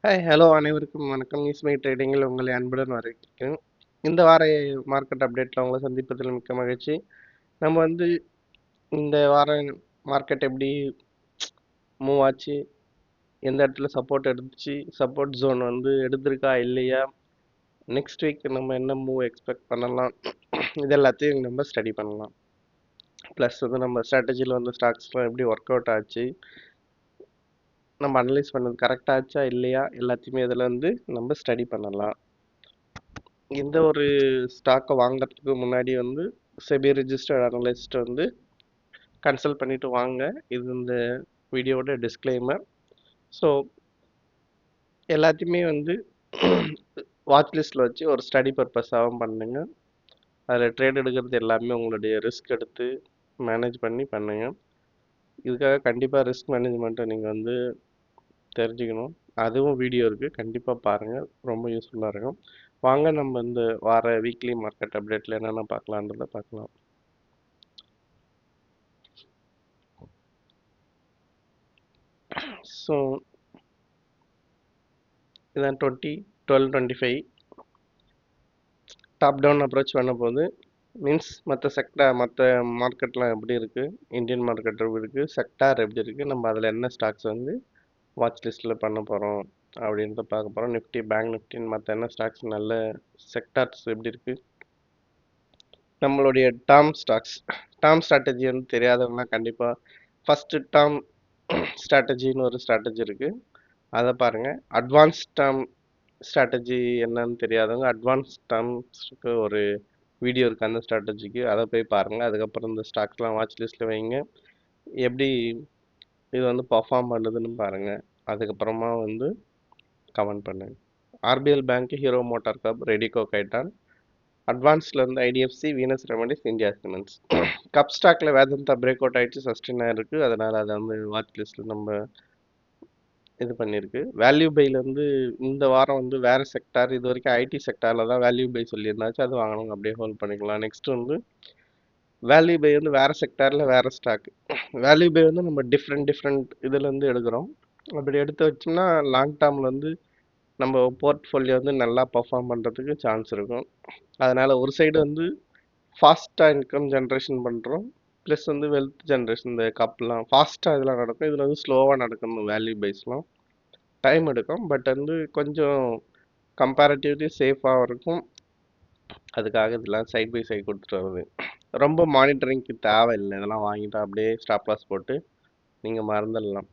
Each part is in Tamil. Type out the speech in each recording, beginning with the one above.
ஹாய் ஹலோ அனைவருக்கும் வணக்கம். இஸ்மை ட்ரேடிங்கில் உங்களை அன்புடன் வரவேற்கிறேன். இந்த வார மார்க்கெட் அப்டேட்டில் உங்களை சந்திப்பதில் மிக்க மகிழ்ச்சி. நம்ம இந்த வாரம் மார்க்கெட் எப்படி மூவ் ஆச்சு, எந்த இடத்துல சப்போர்ட் எடுத்துச்சு, சப்போர்ட் ஜோன் எடுத்திருக்கா இல்லையா, நெக்ஸ்ட் வீக் நம்ம என்ன மூவ் எக்ஸ்பெக்ட் பண்ணலாம், இது எல்லாத்தையும் நம்ம ஸ்டடி பண்ணலாம். ப்ளஸ் நம்ம ஸ்ட்ராட்டஜியில் ஸ்டாக்ஸ்லாம் எப்படி ஒர்க் அவுட் ஆச்சு, நம்ம அனலைஸ் பண்ணது கரெக்டாச்சா இல்லையா, எல்லாத்தையுமே இதில் நம்ம ஸ்டடி பண்ணலாம். எந்த ஒரு ஸ்டாக்கை வாங்குறதுக்கு முன்னாடி செபி ரிஜிஸ்டர்ட் அனலிஸ்ட் கன்சல்ட் பண்ணிட்டு வாங்க. இது இந்த வீடியோவோட டிஸ்க்ளைமர். ஸோ எல்லாத்தையுமே வாட்ச் லிஸ்ட்டில் வச்சு ஒரு ஸ்டடி பர்பஸாகவும் பண்ணுங்க. அதில் ட்ரேட் எடுக்கிறது எல்லாமே உங்களுடைய ரிஸ்க் எடுத்து மேனேஜ் பண்ணி பண்ணுங்க. இதுக்காக கண்டிப்பாக ரிஸ்க் மேனேஜ்மெண்ட்டை நீங்கள் தெரிஞ்சுக்கணும். அதுவும் வீடியோ இருக்குது, கண்டிப்பாக பாருங்கள், ரொம்ப யூஸ்ஃபுல்லாக இருக்கும். வாங்க நம்ம இந்த வார வீக்லி மார்க்கெட் அப்டேட்டில் என்னென்ன பார்க்கலான்றதை பார்க்கலாம். ஸோ இதான் 12-25 டாப் டவுன் அப்ரோச் பண்ண போது மீன்ஸ் மற்ற மார்க்கெட்லாம் எப்படி இருக்குது, இந்தியன் மார்க்கெட் எப்படி இருக்குது, செக்டார் எப்படி இருக்குது, நம்ம அதில் என்ன ஸ்டாக்ஸ் வாட்ச் லிஸ்ட்டில் பண்ண போகிறோம் அப்படின்றத பார்க்க போகிறோம். நிஃப்டி, பேங்க் நிஃப்டின்னு மற்ற என்ன ஸ்டாக்ஸ் நல்ல செக்டார்ஸ் எப்படி இருக்குது, நம்மளுடைய டேர்ம் ஸ்ட்ராட்டஜி தெரியாதவங்கன்னா கண்டிப்பாக ஃபஸ்ட்டு டேர்ம் ஸ்ட்ராட்டஜின்னு ஒரு ஸ்ட்ராட்டஜி இருக்குது, அதை பாருங்கள். அட்வான்ஸ் டேர்ம் ஸ்ட்ராட்டஜி என்னன்னு தெரியாதவங்க அட்வான்ஸ் டேர்ம்ஸ்க்கு ஒரு வீடியோ இருக்குது, அந்த ஸ்ட்ராட்டஜிக்கு அதை போய் பாருங்கள். அதுக்கப்புறம் இந்த ஸ்டாக்ஸ்லாம் வாட்ச் லிஸ்ட்டில் வைங்க, எப்படி இது பர்ஃபார்ம் பண்ணுதுன்னு பாருங்கள். அதுக்கப்புறமா கமெண்ட் பண்ணுங்கள். RBL bank, Hero Motor Corp, Radico Khaitan, அட்வான்ஸ்லேருந்து IDFC, Venus Remedies, India cements. Cup ஸ்டாக்கில் வேதாந்தா பிரேக் அவுட் ஆகிடுச்சு, சஸ்டெயின் ஆகிருக்கு, அதனால் அதை வாட்ச் லிஸ்ட்டில் நம்ம இது பண்ணியிருக்கு. வேல்யூ பையில் இந்த வாரம் வேறு செக்டார், இது வரைக்கும் ஐடி செக்டாரில் தான் வேல்யூ பை சொல்லியிருந்தாச்சு, அது வாங்கணும், அப்படியே ஹோல்ட் பண்ணிக்கலாம். நெக்ஸ்ட் வேல்யூ பை வேறு செக்டாரில் வேறு ஸ்டாக். வேல்யூ பை நம்ம டிஃப்ரெண்ட் இதில் எடுக்கிறோம். அப்படி எடுத்து வச்சோம்னா லாங் டேர்மில் நம்ம போர்ட்ஃபோலியோ நல்லா பர்ஃபார்ம் பண்ணுறதுக்கு சான்ஸ் இருக்கும். அதனால் ஒரு சைடு ஃபாஸ்ட்டாக இன்கம் ஜென்ரேஷன் பண்ணுறோம், ப்ளஸ் வெல்த் ஜென்ரேஷன். இந்த கப்லாம் ஃபாஸ்ட்டாக இதெல்லாம் நடக்கும், இதில் ஸ்லோவாக நடக்கணும். வேல்யூ பைஸ்லாம் டைம் எடுக்கும், பட் கொஞ்சம் கம்பேரிட்டிவ்லி சேஃபாக இருக்கும். அதுக்காக இதெல்லாம் சைட் பை சைட் கொடுத்துட்டு வருது. ரொம்ப மானிட்டரிங்க்கு தேவையில்லை, இதெல்லாம் வாங்கிட்டா அப்படியே ஸ்டாப் லாஸ் போட்டு நீங்கள் மறந்துடலாம்.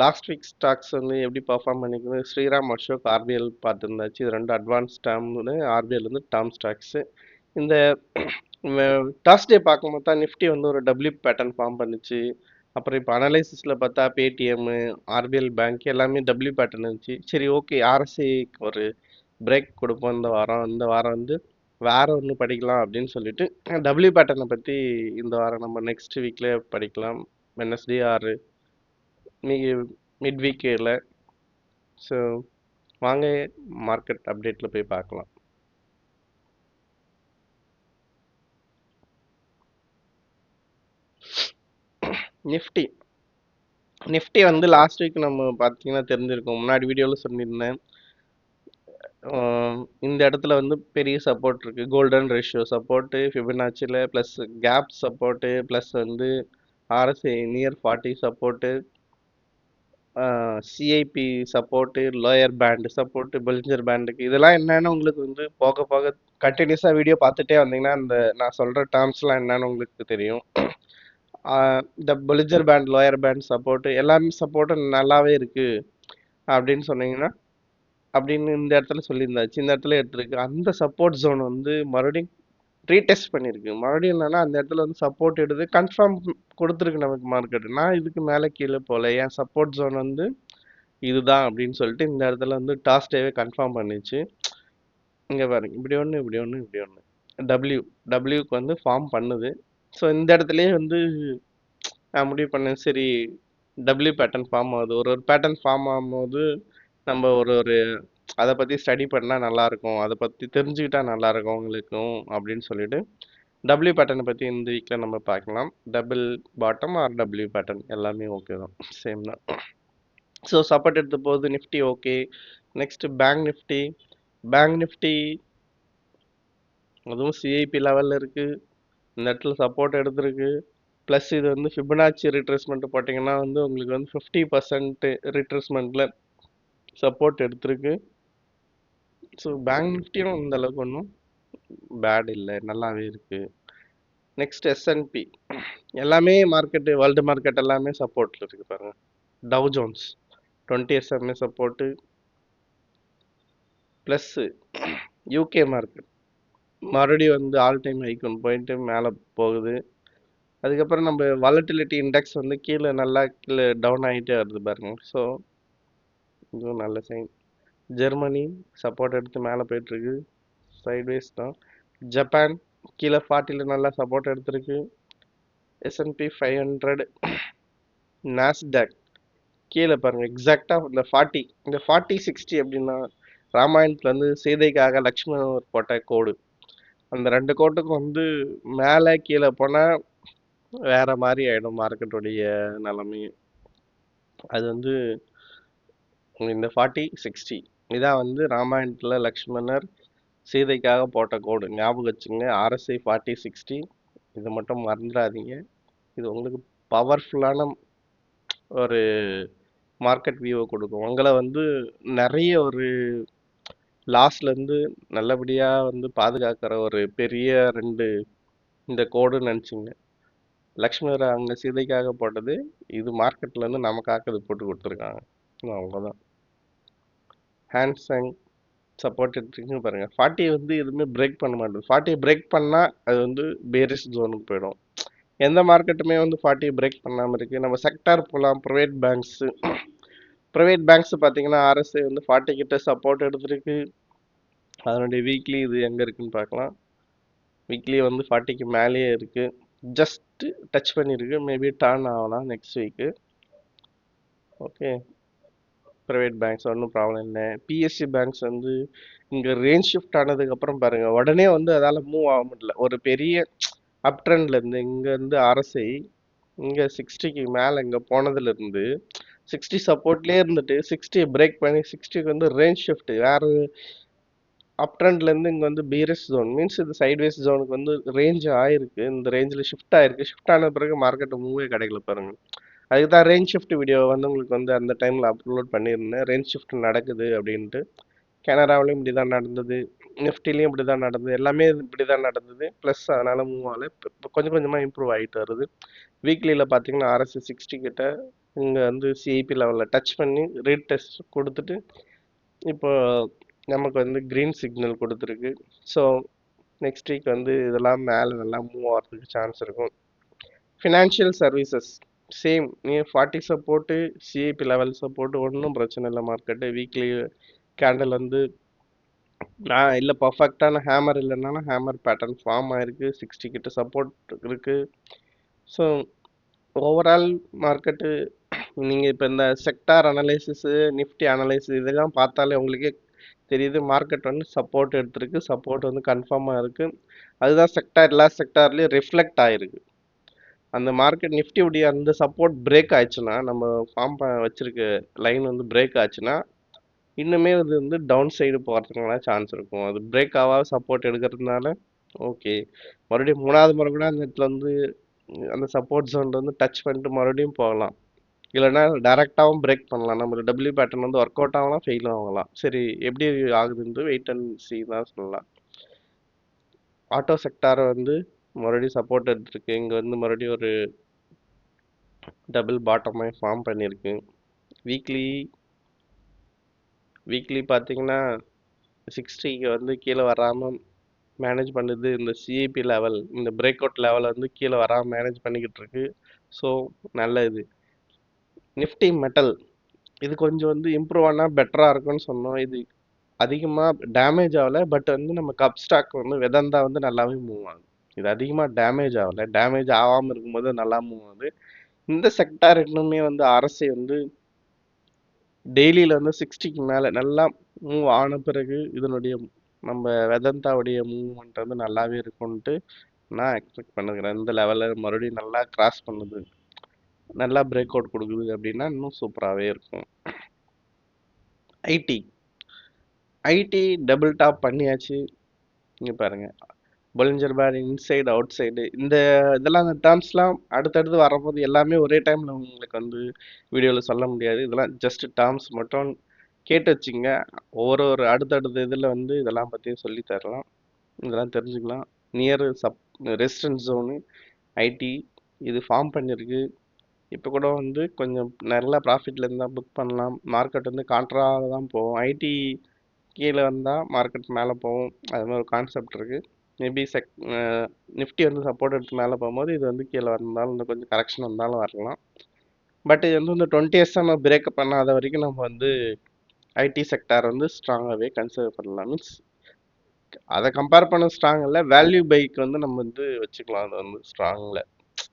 லாஸ்ட் வீக் ஸ்டாக்ஸ் எப்படி பர்ஃபார்ம் பண்ணிக்கிறது, ஸ்ரீராம், அசோக், ஆர்பிஎல் பார்த்துருந்தாச்சு. இது ரெண்டு அட்வான்ஸ் டேர்ம்னு, ஆர்பிஎல் டேர்ம் ஸ்டாக்ஸு. இந்த டாஸ்டே பார்க்கும்போது தான் நிஃப்டி ஒரு டபிள்யூ பேட்டர்ன் ஃபார்ம் பண்ணிச்சு. அப்புறம் இப்போ அனலைசிஸில் பார்த்தா பேடிஎம்மு, ஆர்பிஎல் பேங்க் எல்லாமே டபிள்யூ பேட்டர்ன் இருந்துச்சு. சரி, ஓகே, ஆர்எஸ்ஐ ஒரு பிரேக் கொடுப்போம் இந்த வாரம் வேற ஒன்று படிக்கலாம் அப்படின்னு சொல்லிட்டு டபிள்யூ பேட்டர்னை பற்றி இந்த வாரம் நம்ம நெக்ஸ்ட் வீக்ல படிக்கலாம், வெனஸ்டே ஆர் மிட் வீக்கில். ஸோ வாங்க மார்க்கெட் அப்டேட்டில் போய் பார்க்கலாம். நிஃப்டி லாஸ்ட் வீக் நம்ம பார்த்தீங்கன்னா தெரிஞ்சிருக்கோம், முன்னாடி வீடியோவில் சொல்லியிருந்தேன். இந்த இடத்துல பெரிய சப்போர்ட் இருக்குது, கோல்டன் ரேஷியோ சப்போர்ட்டு, ஃபிபனாச்சியில் plus gap support, plus RSI near 40 support, CIP support, lower band support, Bollinger பேண்டுக்கு. இதெல்லாம் என்னென்னு உங்களுக்கு போக போக கண்டினியூஸாக வீடியோ பார்த்துட்டே வந்தீங்கன்னா இந்த நான் சொல்கிற டேர்ம்ஸ்லாம் என்னென்னு உங்களுக்கு தெரியும். இந்த Bollinger band, lower band support எல்லாமே சப்போர்ட்டும் நல்லாவே இருக்குது அப்படின்னு சொன்னீங்கன்னா, அப்படின்னு இந்த இடத்துல சொல்லியிருந்தாச்சு, இந்த இடத்துல எடுத்துருக்கு. அந்த சப்போர்ட் ஜோன் மறுபடியும் ரீடெஸ்ட் பண்ணியிருக்கு. மறுபடியும் என்னன்னா அந்த இடத்துல சப்போர்ட் எடுத்து கன்ஃபார்ம் கொடுத்துருக்கு நமக்கு மார்க்கெட். நான் இதுக்கு மேலே கீழே போகல, என் சப்போர்ட் ஜோன் இதுதான் அப்படின்னு சொல்லிட்டு இந்த இடத்துல டாஸ்டேவே கன்ஃபார்ம் பண்ணிச்சு. இங்கே பாருங்க, இப்படி ஒன்று இப்படி ஒன்று இப்படி ஒன்று டபிள்யூக்கு ஃபார்ம் பண்ணுது. ஸோ இந்த இடத்துலயே நான் முடிவு பண்ணேன், சரி டபிள்யூ பேட்டர்ன் ஃபார்ம் ஆகுது, ஒரு பேட்டர்ன் ஃபார்ம் ஆகும்போது நம்ம ஒரு அதை பற்றி ஸ்டடி பண்ணால் நல்லாயிருக்கும், அதை பற்றி தெரிஞ்சுக்கிட்டா நல்லாயிருக்கும் உங்களுக்கும் அப்படின்னு சொல்லிட்டு டபிள்யூ பேட்டர்னை பற்றி இந்த வீக்கில் நம்ம பார்க்கலாம். Double bottom or W pattern எல்லாமே ஓகே தான், சேம் தான். ஸோ சப்போர்ட் எடுத்த போது Nifty okay, next bank Nifty அதுவும் சிஐபி லெவலில் இருக்குது. இந்த இடத்துல சப்போர்ட் எடுத்திருக்கு. ப்ளஸ் இது வந்து ஃபிபனாச்சி ரிட்ரேஸ்மெண்ட் போட்டிங்கன்னா வந்து உங்களுக்கு வந்து 50% ரிட்ரேஸ்மெண்ட்டில் சப்போர்ட் எடுத்திருக்கு. ஸோ பேங்க் நிஃப்டியும் இந்த அளவுக்கு ஒன்றும் பேட் இல்லை, நல்லாவே இருக்குது. நெக்ஸ்ட் எஸ்என்பி எல்லாமே மார்க்கெட்டு, வேர்ல்டு மார்க்கெட் எல்லாமே சப்போர்ட்டில் இருக்குது பாருங்க. Tau Jones 20 SMA support, plus UK market மறுபடியும் வந்து ஆல் டைம் ஹைக்கு போயிட்டு மேலே போகுது. அதுக்கப்புறம் நம்ம வாலட்டிலிட்டி இண்டெக்ஸ் வந்து நல்லா கீழே டவுன் ஆகிட்டே வருது பாருங்க. ஸோ இதுவும் நல்ல சைன். ஜெர்மனி சப்போர்ட் எடுத்து மேலே போயிட்டுருக்கு, சைட்வேஸ் தான். ஜப்பான் கீழே 40ல் நல்லா சப்போர்ட் எடுத்திருக்கு. S&P 500, நாஸ்டாக் கீழே பாருங்க எக்ஸாக்டாக இந்த 40 60 அப்படின்னா ராமாயணத்துல வந்து சீதைக்காக லக்ஷ்மணர் போட்ட கோடு. அந்த 2 கோட்டுக்கும் வந்து மேலே கீழே போனால் வேற மாதிரி ஆயிடும் மார்க்கெட்டுடைய நிலைமை. அது வந்து இந்த 40 60 இதான் வந்து ராமாயணத்தில் லக்ஷ்மணர் சீதைக்காக போட்ட கோடு. ஞாபகம் வச்சுங்க, RSI 40 60, இதை மட்டும் மறந்துடாதீங்க. இது உங்களுக்கு பவர்ஃபுல்லான ஒரு மார்க்கெட் வியூவை கொடுக்கும். உங்களை வந்து நிறைய ஒரு லாஸ்லேருந்து நல்லபடியாக வந்து பாதுகாக்கிற ஒரு பெரிய 2 இந்த கோடுன்னு நினச்சிங்க. லக்ஷ்மணர் அங்கே சீதைக்காக போட்டது, இது மார்க்கெட்டில் இருந்து நமக்காக இது போட்டு கொடுத்துருக்காங்க. அவ்வளோதான். ஹேண்ட்ஸங் சப்போர்ட் எடுத்துக்கிங்க பாருங்க. 40 வந்து எதுவுமே பிரேக் பண்ண மாட்டேது. 40 பிரேக் பண்ணால் அது வந்து பேரிஷ் ஜோனுக்கு போயிடும். எந்த மார்க்கெட்டுமே வந்து 40 பிரேக் பண்ணாமல் இருக்குது. நம்ம செக்டார் போகலாம். ப்ரைவேட் பேங்க்ஸ் பார்த்தீங்கன்னா RSI வந்து 40 கிட்ட சப்போர்ட் எடுத்துருக்கு. அதனுடைய வீக்லி இது எங்கே இருக்குன்னு பார்க்கலாம். வீக்லி வந்து 40க்கு மேலேயே இருக்குது. ஜஸ்ட் டச் பண்ணியிருக்கு, மேபி டர்ன் ஆகலாம் next week. Okay, private banks ஒன்றும் ப்ராப்ளம் இல்லை. PSU பேங்க்ஸ் வந்து இங்கே ரேஞ்ச் ஷிஃப்ட் ஆனதுக்கப்புறம் பாருங்கள், உடனே வந்து அதால் மூவ் ஆக முடியல. ஒரு பெரிய அப் ட்ரெண்ட்லேருந்து இங்கேருந்து RSI இங்கே 60க்கு மேலே இங்கே போனதுலேருந்து 60 சப்போர்ட்லேயே இருந்துட்டு 60 பிரேக் பண்ணி 60க்கு வந்து ரேஞ்ச் ஷிஃப்ட் வேறு அப் ட்ரெண்ட்லேருந்து இங்கே வந்து பீரஸ் ஜோன் மீன்ஸ் இது சைட்வேஸ் ஜோனுக்கு வந்து ரேஞ்ச் ஆயிருக்கு. இந்த ரேஞ்சில் ஷிஃப்ட் ஆயிருக்கு. ஷிஃப்ட் ஆன பிறகு மார்க்கெட் மூவே கிடைக்கல பாருங்க. அதுக்கு தான் ரேஞ்ச் ஷிஃப்ட் வீடியோ வந்து உங்களுக்கு வந்து அந்த டைமில் அப்லோட் பண்ணியிருந்தேன். ரேஞ்ச் ஷிஃப்ட் நடக்குது அப்படின்ட்டு. கனடாவிலையும் இப்படி தான் நடந்தது, நிஃப்டிலையும் இப்படி தான் நடந்தது, எல்லாமே இப்படி தான் நடந்தது. ப்ளஸ் அதனால் மூவ் ஆகல. இப்போ கொஞ்சம் கொஞ்சமாக இம்ப்ரூவ் ஆகிட்டு வருது. வீக்லியில் பார்த்தீங்கன்னா RSI 60 கிட்ட இங்கே வந்து CIP லெவலில் டச் பண்ணி ரீடெஸ்ட் கொடுத்துட்டு இப்போ நமக்கு வந்து க்ரீன் சிக்னல் கொடுத்துருக்கு. ஸோ நெக்ஸ்ட் வீக் வந்து இதெல்லாம் மேலே நல்லா மூவ் ஆகிறதுக்கு சான்ஸ் இருக்கும். ஃபினான்ஷியல் சர்வீசஸ் சேம், நீ 40 சப்போர்ட்டு CIP லெவல் சப்போர்ட்டு ஒன்றும் பிரச்சனை இல்லை. மார்க்கெட்டு வீக்லி கேண்டில் வந்து இல்லை பர்ஃபெக்டான ஹேமர் இல்லைனாலும் ஹேமர் பேட்டர்ன் ஃபார்ம் ஆயிருக்கு. 60 கிட்ட சப்போர்ட் இருக்குது. ஸோ ஓவரால் மார்க்கெட்டு நீங்கள் இப்போ இந்த செக்டார் அனலைசிஸு, நிஃப்டி அனலைசிஸ் இதெல்லாம் பார்த்தாலே உங்களுக்கே தெரியுது மார்க்கெட் வந்து சப்போர்ட் எடுத்திருக்கு. சப்போர்ட் வந்து கன்ஃபார்மாக இருக்குது. அதுதான் எல்லா செக்டார்லேயும் ரிஃப்ளெக்ட் ஆகிருக்கு. அந்த மார்க்கெட் நிஃப்டியுடைய அந்த சப்போர்ட் பிரேக் ஆயிடுச்சுன்னா, நம்ம ஃபார்ம் வச்சிருக்க லைன் வந்து பிரேக் ஆச்சுன்னா இன்னுமே இது வந்து டவுன் சைடு போகிறதுக்கான சான்ஸ் இருக்கும். அது பிரேக் ஆகாத சப்போர்ட் எடுக்கிறதுனால ஓகே, மறுபடியும் 3வது முறை கூட அந்த இடத்துல வந்து அந்த சப்போர்ட் ஜோன் வந்து டச் பண்ணிட்டு மறுபடியும் போகலாம். இல்லைன்னா டைரெக்டாகவும் பிரேக் பண்ணலாம். நம்ம டபிள்யூ பேட்டர்ன் வந்து ஒர்க் அவுட் ஆகலாம், ஃபெயிலும் ஆகலாம். சரி, எப்படி ஆகுதுன்ட்டு வெயிட் அண்ட் சி தான் சொல்லலாம். ஆட்டோ செக்டாரை வந்து மறுபடியும் சப்போர்ட் எடுத்துருக்கு. இங்கே வந்து மறுபடியும் ஒரு டபுள் பாட்டமாக ஃபார்ம் பண்ணியிருக்கு. வீக்லி பார்த்தீங்கன்னா 60க்கு வந்து கீழே வராமல் மேனேஜ் பண்ணுது. இந்த CIP லெவல், இந்த பிரேக் அவுட் லெவல் வந்து கீழே வராமல் மேனேஜ் பண்ணிக்கிட்டு இருக்கு. ஸோ நல்ல இது. நிஃப்டி மெட்டல் இது கொஞ்சம் வந்து இம்ப்ரூவ் ஆனால் பெட்டராக இருக்கும்னு சொன்னோம். இது அதிகமாக டேமேஜ் ஆகலை. பட் வந்து நம்ம கப் ஸ்டாக் வந்து வெதந்தா வந்து நல்லாவே மூவ் ஆகுது. இது அதிகமாக டேமேஜ் ஆகலை. டேமேஜ் ஆகாமல் இருக்கும்போது நல்லா மூவ் ஆகுது. இந்த செக்டார் இன்னுமே வந்து RSI வந்து டெய்லியில் வந்து 60க்கு மேலே நல்லா மூவ் ஆன பிறகு இதனுடைய நம்ம வெதந்தாவுடைய மூவ்மெண்ட் வந்து நல்லாவே இருக்கும்ன்ட்டு நான் எக்ஸ்பெக்ட் பண்ணுகிறேன். இந்த லெவலில் மறுபடியும் நல்லா கிராஸ் பண்ணுது, நல்லா பிரேக் அவுட் கொடுக்குது அப்படின்னா இன்னும் சூப்பராகவே இருக்கும். ஐடி ஐடி டபுள் டாப் பண்ணியாச்சு. இங்க பாருங்க, Bollinger pant inside out side, இந்த இதெல்லாம் அந்த டேர்ம்ஸ்லாம் அடுத்தடுத்து வரும்போது எல்லாமே ஒரே டைமில் உங்களுக்கு வந்து வீடியோவில் சொல்ல முடியாது. இதெல்லாம் ஜஸ்ட் டேர்ம்ஸ் மட்டும் கேட்டு வச்சுங்க. ஒரு அடுத்தடுத்த இதில் வந்து இதெல்லாம் பற்றி சொல்லி தரலாம், இதெல்லாம் தெரிஞ்சுக்கலாம். நியர் ரெசிடென்ட் ஜோனு ஐடி இது ஃபார்ம் பண்ணியிருக்கு. இப்போ கூட வந்து கொஞ்சம் நல்ல ப்ராஃபிட்ல இருந்தால் புக் பண்ணலாம். மார்க்கெட் வந்து கான்ட்ராக தான் போகும். ஐடி கீழே வந்தால் மார்க்கெட் மேலே போகும். அது மாதிரி ஒரு கான்செப்ட் இருக்குது. மேபி நிஃப்டி வந்து சப்போர்ட் எடுத்து மேலே போகும்போது இது வந்து கீழே வந்தாலும் இன்னும் கொஞ்சம் கரெக்ஷன் வந்தாலும் வரலாம். பட் இது வந்து இந்த 20 இயர்ஸ் நம்ம பிரேக்கப் பண்ணாத வரைக்கும் நம்ம வந்து ஐடி செக்டார் வந்து ஸ்ட்ராங்காகவே கன்சிடர் பண்ணலாம். மீன்ஸ் அதை கம்பேர் பண்ண ஸ்ட்ராங் இல்லை, வேல்யூ பைக்கு வந்து நம்ம வந்து வச்சுக்கலாம். அது வந்து ஸ்ட்ராங்கில்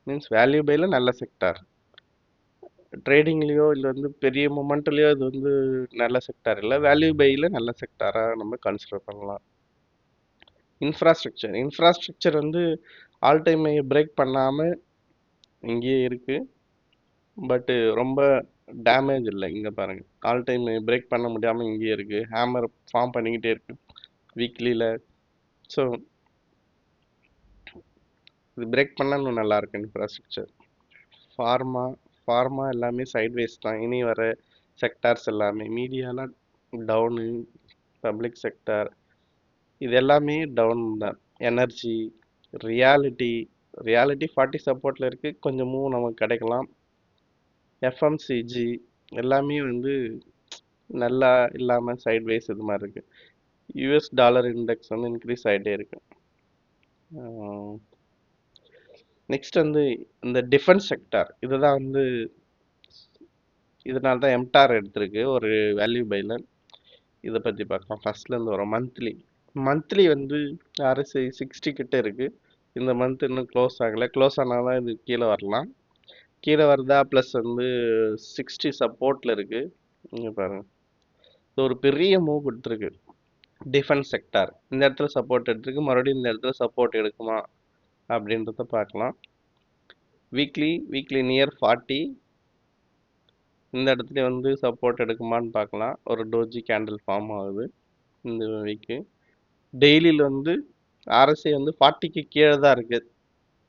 மீன்ஸ் வேல்யூ பையில் நல்ல செக்டார், ட்ரேடிங்லேயோ இல்லை வந்து பெரிய மொமெண்ட்லேயோ இது வந்து நல்ல செக்டார் இல்லை, வேல்யூ பையில் நல்ல செக்டாராக நம்ம கன்சிடர் பண்ணலாம். இன்ஃப்ராஸ்ட்ரக்சர் வந்து ஆல் டைம் பிரேக் பண்ணாமல் இங்கேயே இருக்குது. பட்டு ரொம்ப டேமேஜ் இல்லை. இங்கே பாருங்கள், ஆல் டைம் பிரேக் பண்ண முடியாமல் இங்கேயே இருக்குது. ஹேமர் ஃபார்ம் பண்ணிக்கிட்டே இருக்குது வீக்லியில். ஸோ இது பிரேக் பண்ணால் இன்னும் நல்லாயிருக்கு. இன்ஃப்ராஸ்ட்ரக்சர், ஃபார்மா எல்லாமே சைட்வேஸ் தான். இனி வர செக்டார்ஸ் எல்லாமே, மீடியாலாம் டவுனு, பப்ளிக் செக்டார் இது எல்லாமே டவுன் தான். எனர்ஜி, ரியாலிட்டி 40 சப்போர்ட்டில் இருக்குது, கொஞ்சம் மூவ் நமக்கு கிடைக்கலாம். எஃப்எம்சிஜி எல்லாமே வந்து நல்லா இல்லாமல் சைட்வேஸ் இது மாதிரி இருக்குது. யூஎஸ் டாலர் இண்டெக்ஸ் வந்து இன்க்ரீஸ் ஆகிட்டே இருக்கு. நெக்ஸ்ட் வந்து இந்த டிஃபென்ஸ் செக்டார், இதுதான் வந்து இதனால தான் எம்டார் எடுத்திருக்கு ஒரு வேல்யூ பையில். இதை பற்றி பார்க்கலாம். ஃபர்ஸ்ட்லேருந்து வரும் மந்த்லி வந்து RSI 60 கிட்ட இருக்குது. இந்த மந்த் இன்னும் க்ளோஸ் ஆகலை. க்ளோஸ் ஆனால் தான் இது கீழே வரலாம். கீழே வருதா, ப்ளஸ் வந்து 60 சப்போர்ட்டில் இருக்குது. இங்கே பாருங்கள், இது ஒரு பெரிய மூவ் கொடுத்துருக்கு. டிஃபென்ஸ் செக்டார் இந்த இடத்துல சப்போர்ட் எடுத்துருக்கு, மறுபடியும் இந்த இடத்துல சப்போர்ட் எடுக்குமா அப்படின்றத பார்க்கலாம். வீக்லி நியர் 40 இந்த இடத்துல வந்து சப்போர்ட் எடுக்குமான்னு பார்க்கலாம். ஒரு டோஜி கேண்டில் ஃபார்ம் ஆகுது இந்த வீக்கு. டெய்லியில் வந்து RSI வந்து 40க்கு கீழே தான் இருக்குது.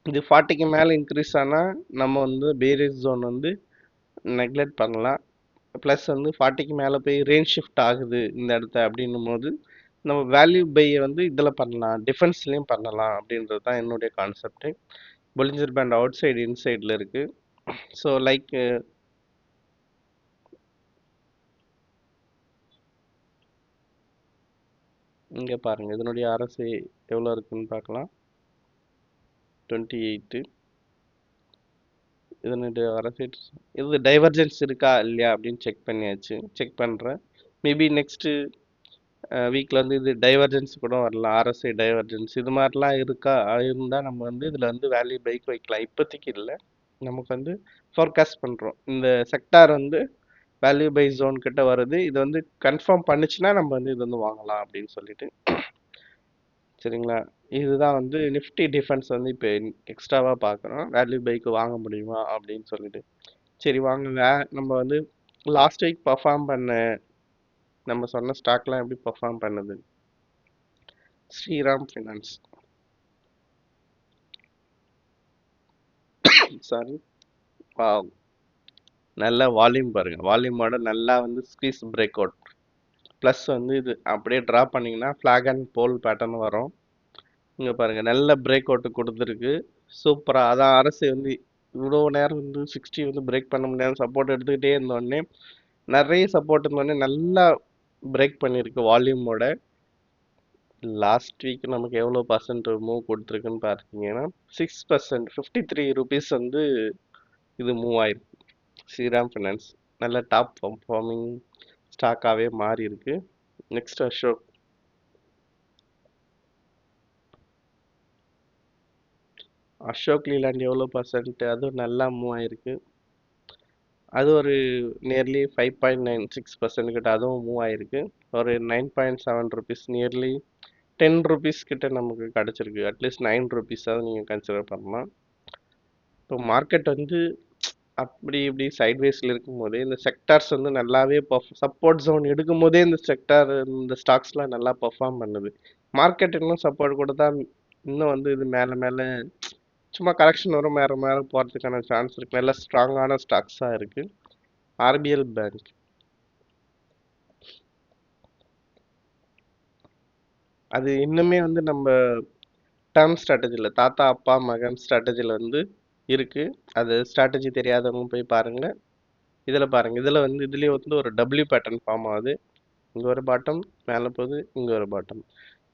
இது 40க்கு மேலே இன்க்ரீஸ் ஆனால் நம்ம வந்து பேரிஸ் ஜோன் வந்து நெக்லெக்ட் பண்ணலாம். ப்ளஸ் வந்து 40க்கு மேலே போய் ரேஞ்ச் ஷிஃப்ட் ஆகுது இந்த இடத்த அப்படின்னும் போது நம்ம வேல்யூ பையை வந்து இதில் பண்ணலாம், டிஃபென்ஸ்லேயும் பண்ணலாம் அப்படின்றது தான் என்னுடைய concept. Bollinger band outside இன்சைடில் இருக்குது. ஸோ லைக் இங்கே பாருங்கள், இதனுடைய RSI எவ்வளோ இருக்குன்னு பார்க்கலாம். 28. இதனுடைய RSI இது டைவர்ஜென்ஸ் இருக்கா இல்லையா அப்படின்னு செக் பண்ணுறேன். மேபி நெக்ஸ்ட்டு வீக்கில் வந்து இது டைவர்ஜென்ஸ் கூட வரலாம். RSI டைவர்ஜென்ஸ் இது மாதிரிலாம் இருந்தால் நம்ம வந்து இதில் வந்து வேல்யூ பைக் வைக்கலாம். இப்போதைக்கு இல்லை, நமக்கு வந்து ஃபோர்காஸ்ட் பண்ணுறோம். இந்த செக்டார் வந்து வேல்யூ பை ஜோன் கிட்ட வருது, இது வந்து கன்ஃபார்ம் பண்ணுச்சுன்னா நம்ம வந்து இது வந்து வாங்கலாம் அப்படின்னு சொல்லிட்டு. சரிங்களா, இதுதான் வந்து நிஃப்டி டிஃபென்ஸ் வந்து இப்போ எக்ஸ்ட்ராவாக பார்க்குறோம். வேல்யூ பைக்கு வாங்க முடியுமா அப்படின்னு சொல்லிட்டு. சரி வாங்க, நம்ம வந்து லாஸ்ட் வீக் பர்ஃபார்ம் பண்ண நம்ம சொன்ன ஸ்டாக்லாம் எப்படி பர்ஃபார்ம் பண்ணுது. ஸ்ரீராம் ஃபினான்ஸ், சாரி, நல்ல வால்யூம் பாருங்கள். வால்யூமோட நல்லா வந்து ஸ்க்வீஸ் பிரேக் அவுட், ப்ளஸ் வந்து இது அப்படியே ட்ரா பண்ணிங்கன்னா ஃப்ளாக் அண்ட் போல் பேட்டர்ன் வரும். இங்கே பாருங்கள், நல்ல பிரேக் அவுட்டு கொடுத்துருக்கு சூப்பராக. அதான் RSI வந்து இவ்வளோ நேரம் வந்து 60 வந்து பிரேக் பண்ண முடியாது, சப்போர்ட் எடுத்துக்கிட்டே இருந்தோடனே நிறைய சப்போர்ட் இருந்தோடனே நல்லா பிரேக் பண்ணியிருக்கு வால்யூமோட. லாஸ்ட் வீக் நமக்கு எவ்வளோ பர்சன்ட் மூவ் கொடுத்துருக்குன்னு பார்த்தீங்கன்னா 6%, 53 rupees வந்து இது மூவ் ஆயிருக்கு. ஸ்ரீராம் ஃபினான்ஸ் நல்ல டாப் பர்ஃபார்மிங் ஸ்டாக்காகவே மாறி இருக்கு. நெக்ஸ்ட் அசோக் லீலாண்ட் எவ்வளோ பர்சன்ட், அதுவும் நல்லா மூவ் ஆயிருக்கு. அது ஒரு நியர்லி 5.96% கிட்ட அதுவும் மூவ் ஆயிருக்கு. ஒரு 9.7 rupees, நியர்லி 10 rupees கிட்ட நமக்கு கிடச்சிருக்கு. அட்லீஸ்ட் 9 rupees நீங்கள் கன்சிடர் பண்ணலாம். இப்போ மார்க்கெட் வந்து அப்படி இப்படி சைட்வேஸில் இருக்கும்போதே இந்த செக்டார்ஸ் வந்து நல்லாவே சப்போர்ட் ஜோன் எடுக்கும்போதே இந்த செக்டார் இந்த ஸ்டாக்ஸ்லாம் நல்லா பெர்ஃபார்ம் பண்ணுது. மார்க்கெட் இன்னும் சப்போர்ட் கொடுத்தா இன்னும் வந்து இது மேலே மேலே சும்மா கரெக்ஷன் வரும், மேலே மேலே போகிறதுக்கான சான்ஸ் இருக்கு. நல்ல ஸ்ட்ராங்கான ஸ்டாக்ஸாக இருக்கு. ஆர்பிஎல் பேங்க் அது இன்னுமே வந்து நம்ம டேர்ம் ஸ்ட்ராட்டஜியில் தாத்தா அப்பா மகன் ஸ்ட்ராட்டஜியில் வந்து இருக்கு. அது ஸ்ட்ராட்டஜி தெரியாதவங்க போய் பாருங்க. இதில் பாருங்க, இதில் வந்து இதுலேயே வந்து ஒரு டபிள்யூ பேட்டர்ன் ஃபார்ம் ஆகுது. இங்கே ஒரு பாட்டம், மேலே போகுது, இங்கே ஒரு பாட்டம்.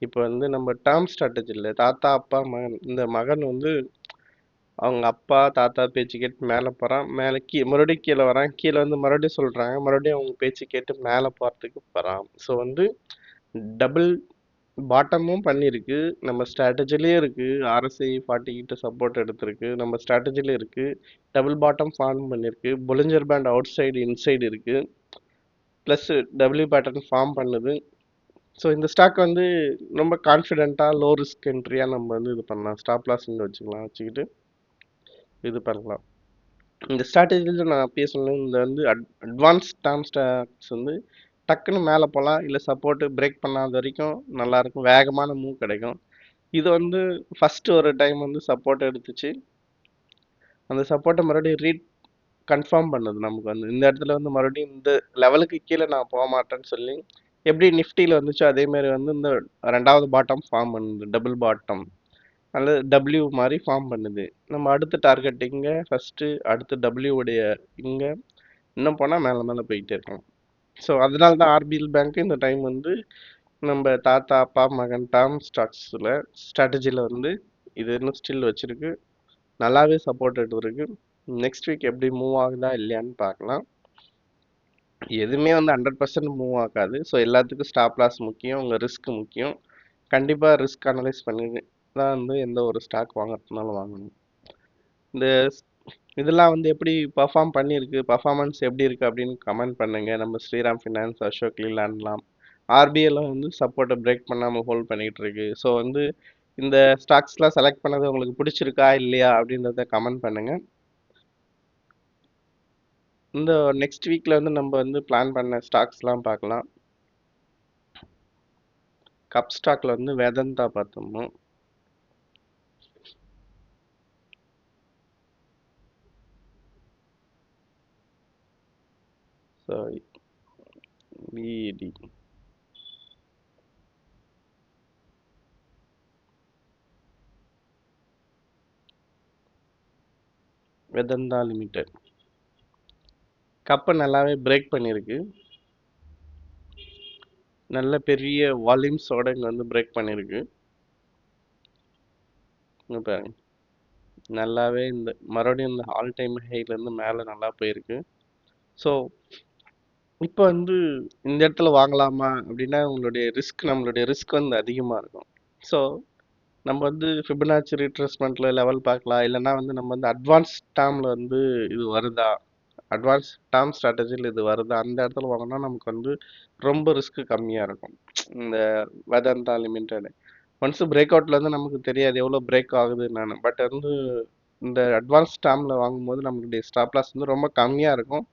இப்போ வந்து நம்ம டேர்ம் ஸ்ட்ராட்டஜியில் தாத்தா அப்பா மகன், இந்த மகன் வந்து அவங்க அப்பா தாத்தா பேச்சு கேட்டு மேலே போகிறான், மேலே மறுபடியும் கீழே வரான், கீழே வந்து மறுபடியும் சொல்கிறாங்க, மறுபடியும் அவங்க பேச்சு கேட்டு மேலே போகிறதுக்கு போகிறான். ஸோ வந்து டபுள் பாட்டமும் பண்ணியிருக்கு, நம்ம ஸ்ட்ராட்டஜிலேயே இருக்குது. ஆர்எஸ்ஐ 40 கிட்ட சப்போர்ட் எடுத்திருக்கு, நம்ம ஸ்ட்ராட்டஜிலே இருக்குது. டபுள் பாட்டம் ஃபார்ம் பண்ணியிருக்கு, Bollinger band out side inside இருக்குது, ப்ளஸ் டபிள்யூ பேட்டர்ன் ஃபார்ம் பண்ணுது. ஸோ இந்த ஸ்டாக் வந்து ரொம்ப கான்ஃபிடென்ட்டாக லோ ரிஸ்க் என்ட்ரியாக நம்ம வந்து இது பண்ணலாம். ஸ்டாப் லாஸ் இங்கே வச்சுக்கலாம், வச்சுக்கிட்டு இது பண்ணலாம். இந்த ஸ்ட்ராட்டஜியில் நான் அப்பயே சொன்னேன், இந்த வந்து அட்வான்ஸ் டேர்ம் ஸ்டாக்ஸ் வந்து டக்குன்னு மேலே போகலாம், இல்லை சப்போர்ட்டு பிரேக் பண்ணாத வரைக்கும் நல்லாயிருக்கும், வேகமான மூவ் கிடைக்கும். இது வந்து ஃபஸ்ட்டு ஒரு டைம் வந்து சப்போர்ட் எடுத்துச்சு, அந்த சப்போர்ட்டை மறுபடியும் கன்ஃபார்ம் பண்ணுது நமக்கு வந்து இந்த இடத்துல வந்து மறுபடியும் இந்த லெவலுக்கு கீழே நான் போக மாட்டேன்னு சொல்லி எப்படி நிஃப்டியில் வந்துச்சோ அதே மாதிரி வந்து இந்த ரெண்டாவது பாட்டம் ஃபார்ம் பண்ணுது, டபுள் பாட்டம் அல்லது டபிள்யூ மாதிரி ஃபார்ம் பண்ணுது. நம்ம அடுத்த டார்கெட் இங்கே ஃபஸ்ட்டு, அடுத்து டபிள்யூ உடைய இங்கே, இன்னும் போனால் மேலே மேலே போயிட்டே இருக்கும். ஸோ அதனால தான் ஆர்பிஎல் பேங்க் இந்த டைம் வந்து நம்ம தாத்தா அப்பா மகன் டேர்ம் ஸ்டாக்ஸில் ஸ்ட்ராட்டஜியில் வந்து இது இன்னும் ஸ்டில் வச்சுருக்கு, நல்லாவே சப்போர்ட் எடுத்துருக்கு. நெக்ஸ்ட் வீக் எப்படி மூவ் ஆகுதா இல்லையான்னு பார்க்கலாம். எதுவுமே வந்து 100% மூவ் ஆகாது. ஸோ எல்லாத்துக்கும் ஸ்டாப் லாஸ் முக்கியம், உங்கள் ரிஸ்க் முக்கியம். கண்டிப்பாக ரிஸ்க் அனலைஸ் பண்ணி தான் வந்து எந்த ஒரு ஸ்டாக் வாங்குறதுனாலும் வாங்கணும். இந்த இதெல்லாம் வந்து எப்படி பர்ஃபார்ம் பண்ணியிருக்கு, பர்ஃபார்மன்ஸ் எப்படி இருக்குது அப்படின்னு கமெண்ட் பண்ணுங்கள். நம்ம ஸ்ரீராம் ஃபினான்ஸ், அசோக் லேண்ட்லாம் ஆர்பிஐல வந்து சப்போர்ட்டை பிரேக் பண்ணாமல் ஹோல்ட் பண்ணிகிட்டு இருக்கு. ஸோ வந்து இந்த ஸ்டாக்ஸ்லாம் செலக்ட் பண்ணது உங்களுக்கு பிடிச்சிருக்கா இல்லையா அப்படின்றத கமெண்ட் பண்ணுங்கள். இந்த நெக்ஸ்ட் வீக்கில் வந்து நம்ம வந்து பிளான் பண்ண ஸ்டாக்ஸ்லாம் பார்க்கலாம். கப் ஸ்டாக்ல வந்து வேதந்தா பார்த்தோம். ஸோ விடி வேதந்தா லிமிடெட் கப்பை நல்லாவே பிரேக் பண்ணியிருக்கு, நல்ல பெரிய வால்யூம்ஸோட இங்கே வந்து பிரேக் பண்ணியிருக்கு. இங்க பாருங்க, நல்லாவே இந்த மறுபடியும் இந்த ஆல் டைம் ஹைலேருந்து மேலே நல்லா போயிருக்கு. ஸோ இப்போ வந்து இந்த இடத்துல வாங்கலாமா அப்படின்னா நம்மளுடைய ரிஸ்க் வந்து அதிகமாக இருக்கும். ஸோ நம்ம வந்து ஃபிபனாச்சி ரீட்ரேஸ்மெண்ட்டில் லெவல் பார்க்கலாம், இல்லைன்னா வந்து நம்ம வந்து அட்வான்ஸ் டேர்மில் வந்து இது வருதா, அட்வான்ஸ் டேர்ம் ஸ்ட்ராட்டஜியில் இது வருதா, அந்த இடத்துல வாங்கினா நமக்கு வந்து ரொம்ப ரிஸ்க் கம்மியாக இருக்கும். இந்த வேதாந்தா லிமிடெட் ஒன்ஸ் பிரேக் அவுட்ல வந்து நமக்கு தெரியாது எவ்வளோ பிரேக் ஆகுது நான், பட் வந்து இந்த அட்வான்ஸ் டேர்மில் வாங்கும்போது நம்மளுடைய ஸ்டாப் லாஸ் வந்து ரொம்ப கம்மியாக இருக்கும்.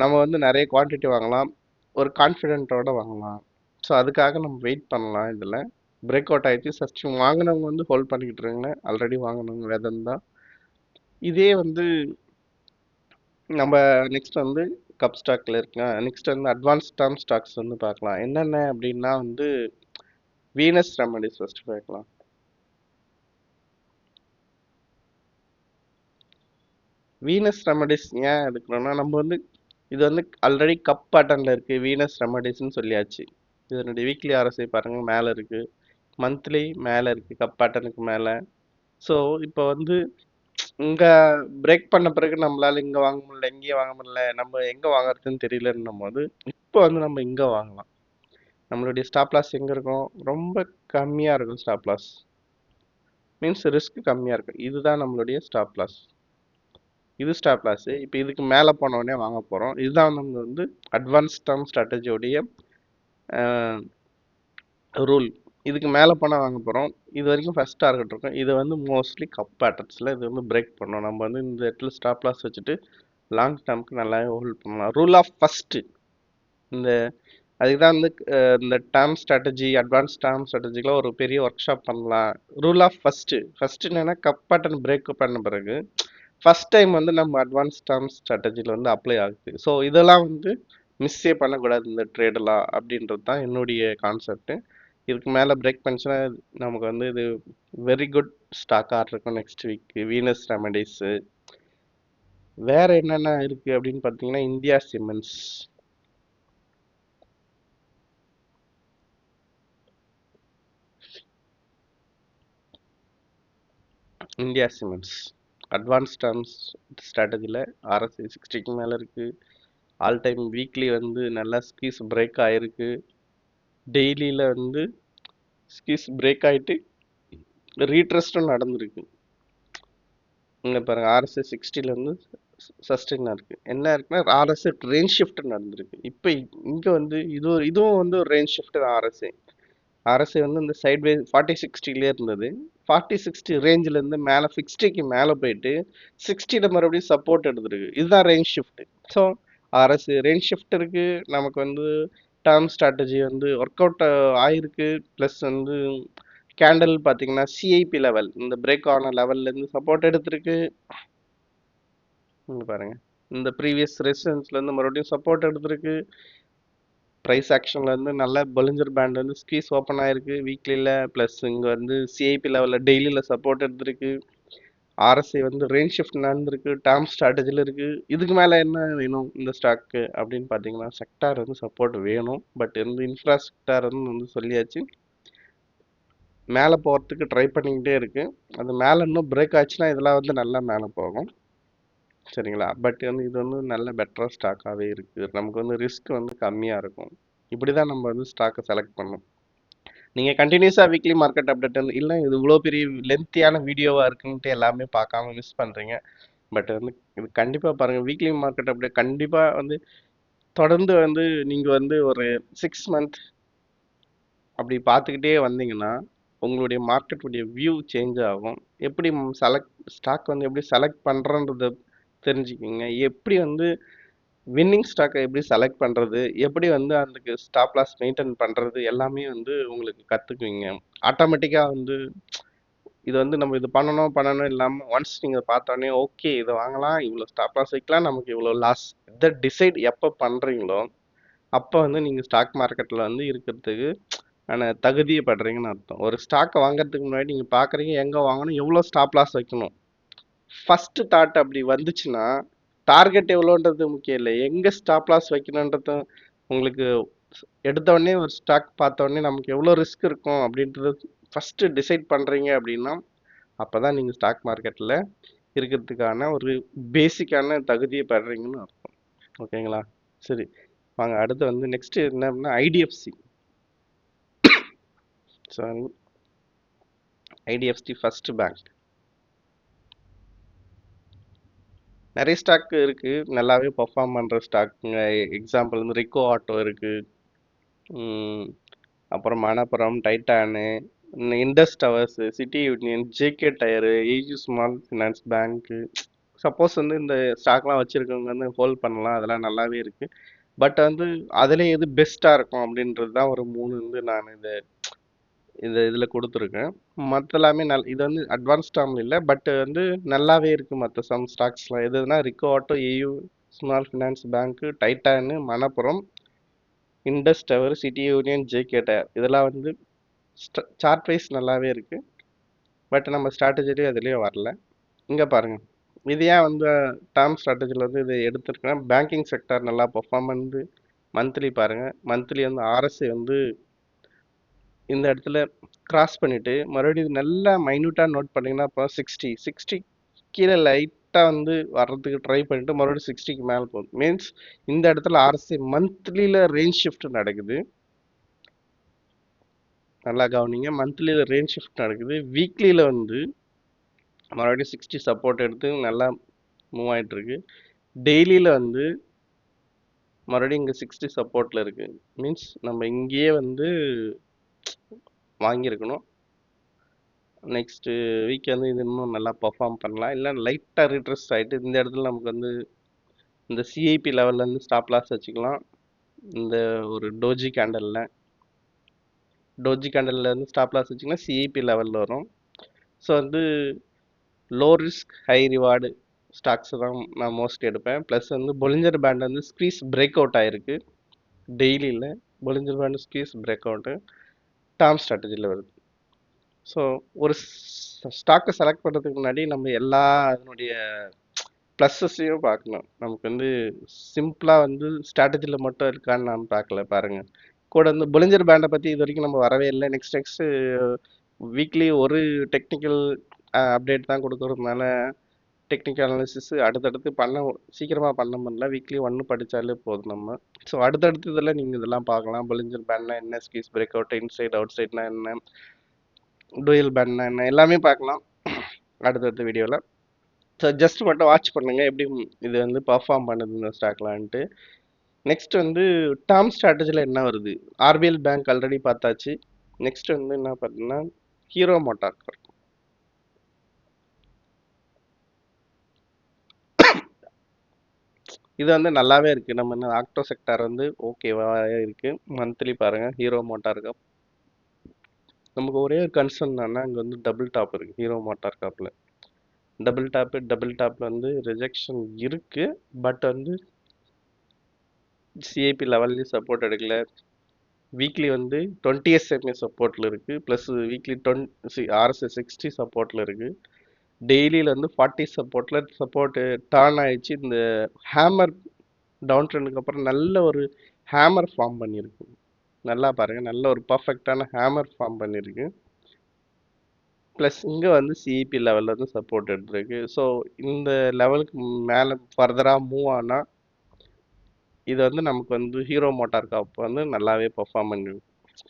நம்ம வந்து நிறைய குவான்டிட்டி வாங்கலாம், ஒரு கான்ஃபிடென்ட்டோட வாங்கலாம். ஸோ அதுக்காக நம்ம வெயிட் பண்ணலாம். இதில் பிரேக் அவுட் ஆயிடுச்சு, ஃபர்ஸ்ட் வாங்கினவங்க வந்து ஹோல்ட் பண்ணிக்கிட்டு இருங்க, ஆல்ரெடி வாங்கினவங்க வேதந்தா. இதே வந்து நம்ம நெக்ஸ்ட் வந்து கப் ஸ்டாக்ல இருக்குங்க. நெக்ஸ்ட் வந்து அட்வான்ஸ் டேர்ம் ஸ்டாக்ஸ் வந்து பார்க்கலாம். என்னென்ன அப்படின்னா வந்து வீனஸ் ரெமடிஸ் ஃபர்ஸ்ட் பார்க்கலாம். வீனஸ் ரெமடிஸ் ஏன் எடுக்கணும்னா, நம்ம வந்து இது வந்து ஆல்ரெடி கப் பேட்டர்னில் இருக்குது, வீனஸ் ரெமடிஸ்ன்னு சொல்லியாச்சு. இதனுடைய வீக்லி ஆர்எஸ்ஐ பாருங்கள், மேலே இருக்குது, மந்த்லி மேலே இருக்குது, கப் பேட்டர்னுக்கு மேலே. ஸோ இப்போ வந்து இங்கே பிரேக் பண்ண பிறகு நம்மளால இங்கே வாங்க முடியல, இங்கேயே வாங்க முடியல, நம்ம எங்கே வாங்குறதுன்னு தெரியலன்னும் போது இப்போ வந்து நம்ம இங்கே வாங்கலாம். நம்மளுடைய ஸ்டாப் லாஸ் எங்கே இருக்கும், ரொம்ப கம்மியாக இருக்கும். ஸ்டாப் லாஸ் மீன்ஸ் ரிஸ்க் கம்மியாக இருக்கும். இதுதான் நம்மளுடைய ஸ்டாப் லாஸ், இது ஸ்டாப் லாஸ். இப்போ இதுக்கு மேலே போனோடனே வாங்க போகிறோம். இதுதான் நம்ம வந்து அட்வான்ஸ் டேர்ம் ஸ்ட்ராட்டஜியோடைய ரூல். இதுக்கு மேலே போனால் வாங்க போகிறோம். இது வரைக்கும் ஃபர்ஸ்ட் டார்கெட் இருக்கும். இது வந்து மோஸ்ட்லி கப் பேட்டர்ன்ஸில் இது வந்து பிரேக் பண்ணோம். நம்ம வந்து இந்த இடத்துல ஸ்டாப் லாஸ் வச்சுட்டு லாங் டேர்ம்க்கு நல்லாவே ஹோல்ட் பண்ணலாம். ரூல் ஆஃப் ஃபர்ஸ்ட் இந்த அதுக்கு தான் வந்து இந்த டேர்ம் ஸ்ட்ராட்டஜி அட்வான்ஸ் டேர்ம் ஸ்ட்ராட்டஜிக்கெலாம் ஒரு பெரிய ஒர்க் ஷாப் பண்ணலாம். ரூல் ஆஃப் ஃபர்ஸ்ட் என்னன்னா கப் பட்டன் பிரேக் பண்ண பிறகு ஃபர்ஸ்ட் டைம் வந்து நம்ம அட்வான்ஸ் டேர்ம் ஸ்ட்ராட்டஜியில் வந்து அப்ளை ஆகுது. ஸோ இதெல்லாம் வந்து மிஸ்ஸே பண்ணக்கூடாது இந்த ட்ரேடெல்லாம் அப்படின்றது தான் என்னுடைய கான்செப்ட். இதுக்கு மேலே பிரேக் பண்ணிச்சுன்னா நமக்கு வந்து இது வெரி குட் ஸ்டாக்காக இருக்கும் நெக்ஸ்ட் வீக். வீனஸ் ரெமடிஸு வேற என்னென்ன இருக்கு அப்படின்னு பார்த்தீங்கன்னா India cements. India cements advance terms ஸ்ட்ராட்டஜியில் RSI 60க்கு மேலே இருக்குது. ஆல் டைம் வீக்லி வந்து நல்லா ஸ்கீஸ் பிரேக் ஆகிருக்கு. டெய்லியில் வந்து ஸ்கீஸ் பிரேக் ஆகிட்டு ரீட்ரெஸ்ட்டும் நடந்திருக்கு. இங்கே பாருங்க RSI 60ல இருந்து சஸ்டெயினாக இருக்கு. என்ன இருக்குன்னா RSI ரேஞ்ச் ஷிஃப்ட் நடந்திருக்கு. இப்போ இங்கே வந்து இதுவும் வந்து ஒரு ரேஞ்ச் ஷிஃப்ட் தான். RSI வந்து இந்த சைட்வே 40-60லே இருந்தது. 40-60 ரேஞ்சிலேருந்து மேலே 60க்கு மேலே போயிட்டு 60ல மறுபடியும் சப்போர்ட் எடுத்துருக்கு. இதுதான் range shift. So RSI range shift இருக்கு. நமக்கு வந்து டேர்ம் ஸ்ட்ராட்டஜி வந்து ஒர்க் அவுட் ஆயிருக்கு. ப்ளஸ் வந்து கேண்டில் பார்த்தீங்கன்னா சிஐபி லெவல் இந்த பிரேக் ஆன லெவல்லேருந்து சப்போர்ட் எடுத்திருக்கு. இங்க பாருங்க இந்த ப்ரீவியஸ் ரெசிஸ்டன்ஸ்லேருந்து மறுபடியும் சப்போர்ட் எடுத்திருக்கு. ப்ரைஸ் ஆக்ஷன்லேருந்து நல்ல பொலிஞ்சர் பேண்ட் வந்து ஸ்கீஸ் ஓப்பன் ஆயிருக்கு வீக்லியில். ப்ளஸ் இங்கே வந்து சிஐபி லெவலில் டெய்லியில் சப்போர்ட் எடுத்திருக்கு. RSI வந்து ரேஞ்ச் ஷிஃப்ட் நடந்திருக்கு. டேர்ம் ஸ்ட்ராட்டஜியில் இருக்குது. இதுக்கு மேலே என்ன வேணும் இந்த ஸ்டாக்கு அப்படின்னு பார்த்தீங்கன்னா செக்டார் வந்து சப்போர்ட் வேணும். பட் வந்து இன்ஃப்ராஸ்ட்ரக்சர் வந்து சொல்லியாச்சு மேலே போகிறதுக்கு ட்ரை பண்ணிக்கிட்டே இருக்கு. அது மேலே இன்னும் பிரேக் ஆச்சுன்னா இதெல்லாம் வந்து நல்லா மேலே போகும். சரிங்களா? பட் வந்து இது வந்து நல்ல பெட்டராக ஸ்டாக்காகவே இருக்குது. நமக்கு வந்து ரிஸ்க் வந்து கம்மியாக இருக்கும். இப்படி தான் நம்ம வந்து ஸ்டாக்கை செலக்ட் பண்ணணும். நீங்கள் கண்டினியூஸாக வீக்லி மார்க்கெட் அப்டேட் வந்து இல்லை இது இவ்வளோ பெரிய லென்த்தியான வீடியோவாக இருக்குன்ட்டு எல்லாமே பார்க்காம மிஸ் பண்ணுறீங்க. பட் வந்து இது கண்டிப்பாக பாருங்கள். வீக்லி மார்க்கெட் அப்டேட் கண்டிப்பாக வந்து தொடர்ந்து வந்து நீங்கள் வந்து ஒரு 6 மந்த் அப்படி பார்த்துக்கிட்டே வந்தீங்கன்னா உங்களுடைய மார்க்கெட்டுடைய வியூ சேஞ்ச் ஆகும். எப்படி ஸ்டாக் வந்து எப்படி செலக்ட் பண்ணுறன்றத தெரிஞ்சுக்கிங்க. எப்படி வந்து வின்னிங் ஸ்டாக்கை எப்படி செலக்ட் பண்ணுறது, எப்படி வந்து அதுக்கு ஸ்டாப் லாஸ் மெயின்டைன் பண்ணுறது எல்லாமே வந்து உங்களுக்கு கற்றுக்குவீங்க. ஆட்டோமேட்டிக்காக வந்து இது வந்து நம்ம இது பண்ணணும் இல்லாமல் ஒன்ஸ் நீங்கள் பார்த்தோன்னே ஓகே இதை வாங்கலாம், இவ்வளோ ஸ்டாப் லாஸ் வைக்கலாம், நமக்கு இவ்வளோ லாஸ் இதை டிசைட் எப்போ பண்ணுறீங்களோ அப்போ வந்து நீங்கள் ஸ்டாக் மார்க்கெட்டில் வந்து இருக்கிறதுக்கு தகுதியை படுறீங்கன்னு அர்த்தம். ஒரு ஸ்டாக்கை வாங்குறதுக்கு முன்னாடி நீங்கள் பார்க்குறீங்க எங்கே வாங்கணும், எவ்வளோ ஸ்டாப் லாஸ் வைக்கணும். ஃபர்ஸ்ட் தாட் அப்படி வந்துச்சுன்னா டார்கெட் எவ்வளோன்றது முக்கியம் இல்லை, எங்கே ஸ்டாப் லாஸ் வைக்கணுன்றது உங்களுக்கு எடுத்த உடனே ஒரு ஸ்டாக் பார்த்த உடனே நமக்கு எவ்வளோ ரிஸ்க் இருக்கும் அப்படின்றது ஃபஸ்ட்டு டிசைட் பண்ணுறீங்க அப்படின்னா அப்போ தான் நீங்கள் ஸ்டாக் மார்க்கெட்டில் இருக்கிறதுக்கான ஒரு பேசிக்கான தகுதியை பெறுறீங்கன்னு அர்த்தம். ஓகேங்களா? சரி வாங்க அடுத்து வந்து நெக்ஸ்ட் என்ன அப்படின்னா IDFC. Sorry, IDFC first bank. நிறைய ஸ்டாக் இருக்கு நல்லாவே பர்ஃபார்ம் பண்ணுற ஸ்டாக்குங்க. எக்ஸாம்பிள் வந்து ரிக்கோ ஆட்டோ இருக்கு, அப்புறம் Manappuram, Titan, Indus Towers, City Union, JK tyre, AU small finance bank. Suppose வந்து இந்த ஸ்டாக்லாம் வச்சுருக்கவங்க வந்து ஹோல்ட் பண்ணலாம், அதெல்லாம் நல்லாவே இருக்குது. பட் வந்து அதில் எது பெஸ்ட்டாக இருக்கும் அப்படின்றது தான் ஒரு 3 வந்து நான் இதில் கொடுத்துருக்கேன். மற்ற எல்லாமே இது வந்து அட்வான்ஸ் டேர்மில் இல்லை, பட் வந்து நல்லாவே இருக்குது. மற்ற சம் ஸ்டாக்ஸ்லாம் எதுனா Rico Auto, AU small finance bank, Titan, Manappuram, Indus Tower, City Union, JK tyre இதெல்லாம் வந்து சார்ட் வைஸ் நல்லாவே இருக்குது. பட் நம்ம ஸ்ட்ராட்டஜிலேயே அதுலேயே வரல. இங்கே பாருங்கள், இது ஏன் வந்து டேர்ம் ஸ்ட்ராட்டஜியில் வந்து இதை எடுத்துருக்கேன். பேங்கிங் செக்டார் நல்லா பர்ஃபார்ம் வந்து மந்த்லி பாருங்கள். மந்த்லி வந்து RSI வந்து இந்த இடத்துல கிராஸ் பண்ணிவிட்டு மறுபடியும் நல்லா மைன்யூட்டாக நோட் பண்ணிங்கன்னா அப்போ 60 கீழே லைட்டாக வந்து வர்றதுக்கு ட்ரை பண்ணிட்டு மறுபடியும் 60க்கு மேலே போகுது. மீன்ஸ் இந்த இடத்துல RSI மந்த்லியில் ரேஞ்ச் ஷிஃப்ட் நடக்குது. நல்லா கவனிங்க, மந்த்லியில் ரேஞ்ச் ஷிஃப்ட் நடக்குது. வீக்லியில் வந்து மறுபடியும் 60 சப்போர்ட் எடுத்து நல்லா மூவ் ஆகிட்டுருக்கு. டெய்லியில் வந்து மறுபடியும் இங்கே 60 சப்போர்ட்டில் இருக்குது. மீன்ஸ் நம்ம இங்கேயே வந்து வாங்கியிருக்கணும். நெக்ஸ்ட்டு வீக் வந்து இது இன்னும் நல்லா பர்ஃபார்ம் பண்ணலாம், இல்லை லைட்டாக ரிட்ரெஸ்ட் ஆகிட்டு இந்த இடத்துல நமக்கு வந்து இந்த சிஐபி லெவல்லேருந்து ஸ்டாப் லாஸ் வச்சுக்கலாம். இந்த ஒரு டோஜி கேண்டல்லேருந்து ஸ்டாப் லாஸ் வச்சிங்கன்னா சிஐபி லெவலில் வரும். ஸோ வந்து low risk high reward stocks தான் நான் மோஸ்ட்லி எடுப்பேன். ப்ளஸ் வந்து பொலிஞ்சர் பேண்ட் வந்து ஸ்க்வீஸ் பிரேக் அவுட் ஆயிருக்கு டெய்லியில். Bollinger band squeeze break out term ஸ்ட்ராட்டஜியில் வருது. ஸோ ஒரு ஸ்டாக்கை செலக்ட் பண்ணுறதுக்கு முன்னாடி நம்ம எல்லா அதனுடைய ப்ளஸ்ஸஸையும் பார்க்கணும். நமக்கு வந்து சிம்பிளாக வந்து ஸ்ட்ராட்டஜியில் மட்டும் இருக்கான்னு நான் பார்க்கல. பாருங்கள், கூட வந்து பொலிஞ்சர் பேண்டை பற்றி இது வரைக்கும் நம்ம வரவே இல்லை. நெக்ஸ்ட் வீக்லி ஒரு டெக்னிக்கல் அப்டேட் தான் கொடுக்கறதுனால டெக்னிக்கல் அனாலிசிஸ் அடுத்தடுத்து சீக்கிரமாக பண்ண முடியல. வீக்லி ஒன்று படித்தாலே போதும் நம்ம. ஸோ அடுத்தடுத்து இதில் நீங்கள் இதெல்லாம் பார்க்கலாம். பொலிஞ்சர் பேண்ட்னா என்ன, ஸ்கீஸ் பிரேக் அவுட், இன்சைட் அவுட் சைட்னா என்ன, டூயல் பேண்ட்னா என்ன, எல்லாமே பார்க்கலாம் அடுத்தடுத்த வீடியோவில். ஸோ ஜஸ்ட் மட்டும் வாட்ச் பண்ணுங்கள் எப்படி இது வந்து பர்ஃபார்ம் பண்ணுது இந்த ஸ்டாக்லான்ட்டு. நெக்ஸ்ட் வந்து டேர்ம் ஸ்ட்ராட்டஜியில் என்ன வருது. ஆர்பிஎல் பேங்க் ஆல்ரெடி பார்த்தாச்சு. நெக்ஸ்ட் வந்து என்ன பார்த்தீங்கன்னா ஹீரோ மோட்டார் கார். இது வந்து நல்லாவே இருக்குது. நம்ம ஆக்டோ செக்டார் வந்து ஓகேவா இருக்குது. மந்த்லி பாருங்கள் ஹீரோ மோட்டார் காப். நமக்கு ஒரே ஒரு கன்சர்ன் என்னன்னா இங்கே வந்து டபுள் டாப் இருக்குது ஹீரோ மோட்டார் காப்பில். டபுள் டாப்பில் வந்து ரிஜெக்ஷன் இருக்குது. பட் வந்து சிஐபி லெவல்லையும் சப்போர்ட் எடுக்கல. வீக்லி வந்து 20 SMA சப்போர்ட்டில் இருக்குது. ப்ளஸ் வீக்லி RSI 60 சப்போர்ட்டில் இருக்குது. டெய்லியில் வந்து 40 சப்போர்ட்டு டர்ன் ஆயிடுச்சு. இந்த ஹேமர் டவுன் ட்ரெண்டுக்கு அப்புறம் நல்ல ஒரு ஹேமர் ஃபார்ம் பண்ணியிருக்கு. நல்லா பாருங்கள், நல்ல ஒரு பர்ஃபெக்டான ஹேமர் ஃபார்ம் பண்ணியிருக்கு. ப்ளஸ் இங்கே வந்து சிஇபி லெவலில் வந்து சப்போர்ட் எடுத்துருக்கு. ஸோ இந்த லெவலுக்கு மேலே ஃபர்தராக மூவ் ஆனால் இது வந்து நமக்கு வந்து ஹீரோ மோட்டார் காப் வந்து நல்லாவே பெர்ஃபார்ம்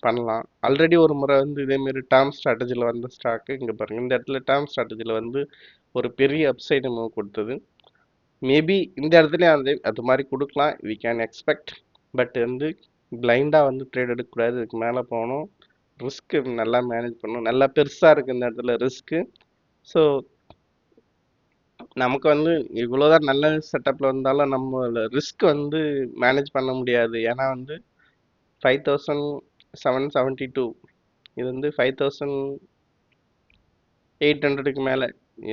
பண்ணலாம். ஆல்ரெடி ஒரு முறை வந்து இதேமாரி டேர்ம் ஸ்ட்ராட்டஜியில் வந்த ஸ்டாக்கு இங்கே பாருங்கள். இந்த இடத்துல டேர்ம் ஸ்ட்ராட்டஜியில் வந்து ஒரு பெரிய அப்சைடு மூவ் கொடுத்தது. மேபி இந்த இடத்துலையும் அது மாதிரி கொடுக்கலாம், வி கேன் எக்ஸ்பெக்ட். பட் வந்து பிளைண்டாக வந்து ட்ரேட் எடுக்கக்கூடாது. இதுக்கு மேலே போகணும், ரிஸ்க்கு நல்லா மேனேஜ் பண்ணணும். நல்லா பெருசாக இருக்குது இந்த இடத்துல ரிஸ்க்கு. ஸோ நமக்கு வந்து இவ்வளோதான் நல்ல செட்டப்பில் இருந்தாலும் நம்ம ரிஸ்க் வந்து மேனேஜ் பண்ண முடியாது. ஏன்னா வந்து 5772 இது வந்து 5800க்கு மேலே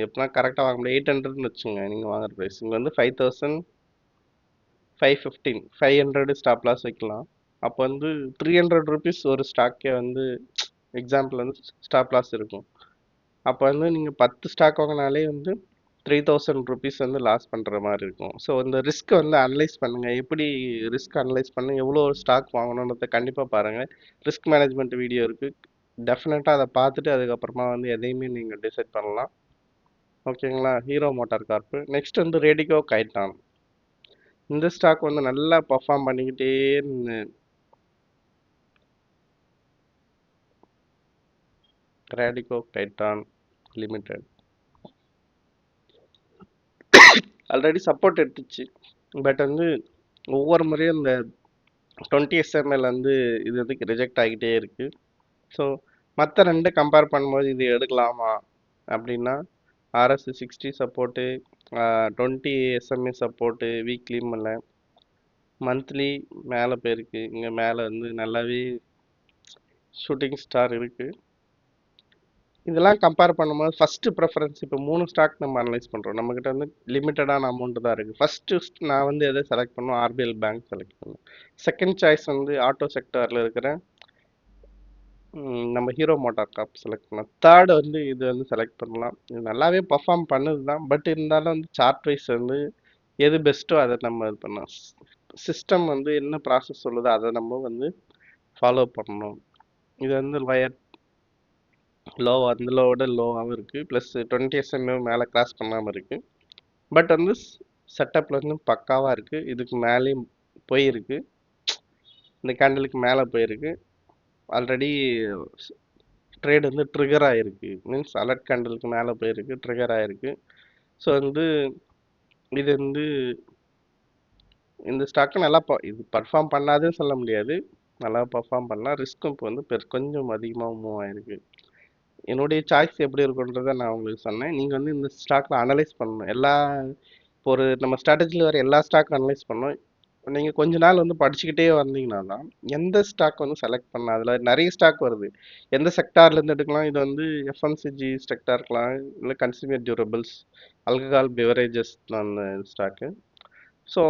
எப்படின்னா கரெக்டாக வாங்க முடியாது. 800ன்னு வச்சுங்க நீங்கள் வாங்குற ப்ரைஸ். இங்கே வந்து 5515 500 ஸ்டாப் லாஸ் வைக்கலாம். அப்போ வந்து 300 ருபீஸ் ஒரு ஸ்டாக்கே வந்து எக்ஸாம்பிள் வந்து ஸ்டாப் லாஸ் இருக்கும். அப்போ வந்து நீங்கள் 10 ஸ்டாக் வாங்கினாலே வந்து 3000 ருபீஸ் வந்து லாஸ் பண்ணுற மாதிரி இருக்கும். ஸோ இந்த ரிஸ்க்கை வந்து அனலைஸ் பண்ணுங்கள். எப்படி ரிஸ்க் அனலைஸ் பண்ணுங்கள், எவ்வளோ ஸ்டாக் வாங்கணுன்றதை கண்டிப்பாக பாருங்கள். ரிஸ்க் மேனேஜ்மெண்ட் வீடியோ இருக்குது, டெஃபினட்டாக அதை பார்த்துட்டு அதுக்கப்புறமா வந்து எதையுமே நீங்கள் டிசைட் பண்ணலாம். ஓகேங்களா. Hero motor கார்ப்பு. நெக்ஸ்ட் வந்து ரேடிகோ கைட்டான். இந்த ஸ்டாக் வந்து நல்லா பர்ஃபார்ம் பண்ணிக்கிட்டே Radico Khaitan limited already support எடுத்துச்சு. பட் வந்து ஒவ்வொரு முறையும் இந்த 20 SML வந்து இது வந்து ரிஜெக்ட் ஆகிட்டே இருக்குது. ஸோ மற்ற ரெண்டு கம்பேர் பண்ணும்போது இது எடுக்கலாமா அப்படின்னா RSI 60 support, 20 SMA support weekly மேலே, மந்த்லி மேலே போயிருக்கு. இங்கே மேலே வந்து நல்லாவே ஷூட்டிங் ஸ்டார் இருக்குது. இதெல்லாம் கம்பேர் பண்ணும்போது ஃபஸ்ட்டு ப்ரெஃபரன்ஸ் இப்போ 3 ஸ்டாக் நம்ம அனலைஸ் பண்ணுறோம். நம்மக்கிட்ட வந்து லிமிட்டடான அமௌண்ட்டு தான் இருக்குது. ஃபஸ்ட்டு நான் வந்து எதை செலக்ட் பண்ணுவோம், ஆர்பிஎல் பேங்க் செலக்ட் பண்ணுவோம். செகண்ட் சாய்ஸ் வந்து ஆட்டோ செக்டாரில் இருக்கிற நம்ம ஹீரோ மோட்டார் காப் செலக்ட் பண்ணலாம். தேர்டு வந்து இது வந்து செலக்ட் பண்ணலாம். இது நல்லாவே பர்ஃபார்ம் பண்ணுது தான். பட் இருந்தாலும் வந்து சார்ட் வைஸ் வந்து எது பெஸ்ட்டோ அதை நம்ம இது பண்ணலாம். சிஸ்டம் வந்து என்ன ப்ராசஸ் சொல்லுதோ அதை நம்ம வந்து ஃபாலோ பண்ணணும். இது வந்து லோவாக அந்த லோவோட லோவாகவும் இருக்குது. ப்ளஸ் 20 SMA மேலே கிராஸ் பண்ணாமல் இருக்குது. பட் வந்து செட்டப்பில் வந்து பக்காவாக இருக்குது. இதுக்கு மேலேயும் போயிருக்கு, இந்த கேண்டலுக்கு மேலே போயிருக்கு. ஆல்ரெடி ட்ரேட் வந்து ட்ரிகர் ஆகிருக்கு, மீன்ஸ் அலர்ட் கேண்டலுக்கு மேலே போயிருக்கு, ட்ரிகர் ஆகிருக்கு. ஸோ வந்து இது வந்து இந்த ஸ்டாக்கு நல்லா இது பர்ஃபார்ம் பண்ணாதுன்னு சொல்ல முடியாது, நல்லா பர்ஃபார்ம் பண்ணலாம். ரிஸ்க்கும் இப்போ வந்து கொஞ்சம் அதிகமாக மூவ் ஆகிருக்கு. என்னுடைய சாய்ஸ் எப்படி இருக்குன்றதை நான் உங்களுக்கு சொன்னேன். நீங்கள் வந்து இந்த ஸ்டாக்கில் அனலைஸ் பண்ணணும். எல்லா இப்போ ஒரு நம்ம ஸ்ட்ராட்டஜியில் வர எல்லா ஸ்டாக் அனலைஸ் பண்ணோம். நீங்கள் கொஞ்ச நாள் வந்து படிச்சுக்கிட்டே வந்தீங்கன்னா தான் எந்த ஸ்டாக் வந்து செலக்ட் பண்ணலாம். அதில் நிறைய ஸ்டாக் வருது. எந்த செக்டார்லேருந்து எடுக்கலாம். இது வந்து எஃப்எம்சிஜி செக்டார் இருக்கலாம், இல்லை கன்சியூமர் டியூரபிள்ஸ், ஆல்கஹால் பெவரேஜஸ் அந்த ஸ்டாக்கு. ஸோ